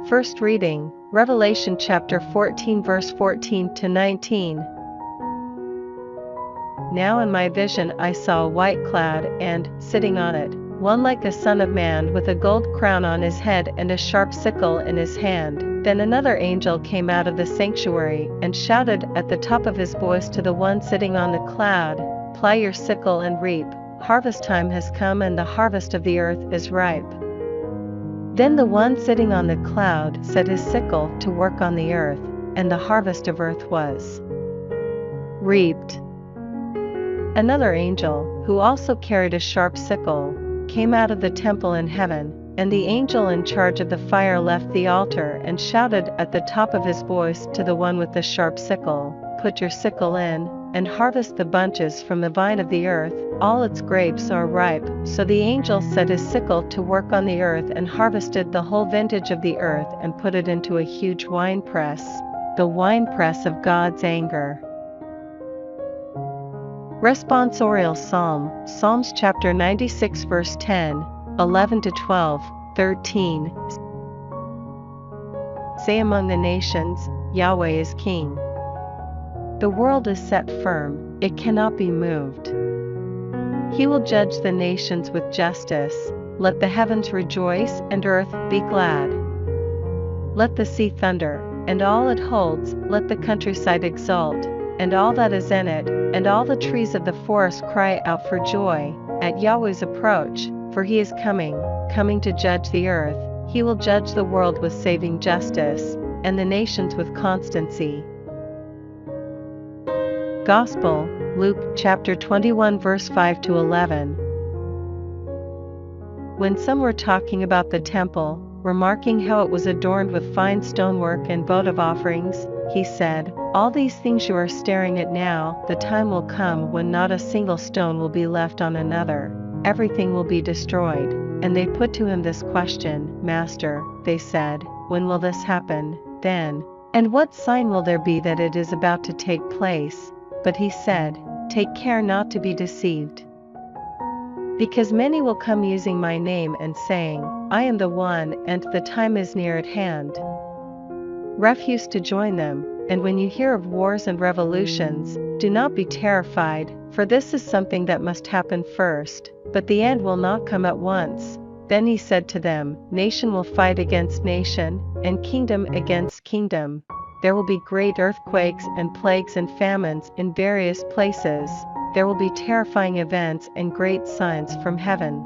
First reading, Revelation chapter 14 verse 14 to 19. Now in my vision I saw a white cloud and, sitting on it, one like a son of man with a gold crown on his head and a sharp sickle in his hand. Then another angel came out of the sanctuary and shouted at the top of his voice to the one sitting on the cloud, "Ply your sickle and reap, harvest time has come and the harvest of the earth is ripe." Then the one sitting on the cloud set his sickle to work on the earth, and the harvest of earth was reaped. Another angel, who also carried a sharp sickle, came out of the temple in heaven, and the angel in charge of the fire left the altar and shouted at the top of his voice to the one with the sharp sickle, "Put your sickle in, and harvest the bunches from the vine of the earth, all its grapes are ripe." So the angel set his sickle to work on the earth and harvested the whole vintage of the earth and put it into a huge winepress, the winepress of God's anger. Responsorial Psalm, Psalms chapter 96 verse 10, 11 to 12, 13. Say among the nations, Yahweh is King. The world is set firm, it cannot be moved. He will judge the nations with justice. Let the heavens rejoice and earth be glad. Let the sea thunder, and all it holds, let the countryside exult, and all that is in it, and all the trees of the forest cry out for joy, at Yahweh's approach, for he is coming to judge the earth. He will judge the world with saving justice, and the nations with constancy. Gospel, Luke chapter 21 verse 5 to 11. When some were talking about the temple, remarking how it was adorned with fine stonework and votive offerings, he said, "All these things you are staring at now, the time will come when not a single stone will be left on another. Everything will be destroyed." And they put to him this question, "Master," they said, "when will this happen, then? And what sign will there be that it is about to take place?" But he said, "Take care not to be deceived. Because many will come using my name and saying, 'I am the one,' and 'the time is near at hand.' Refuse to join them, and when you hear of wars and revolutions, do not be terrified, for this is something that must happen first, but the end will not come at once." Then he said to them, "Nation will fight against nation, and kingdom against kingdom. There will be great earthquakes and plagues and famines in various places. There will be terrifying events and great signs from heaven."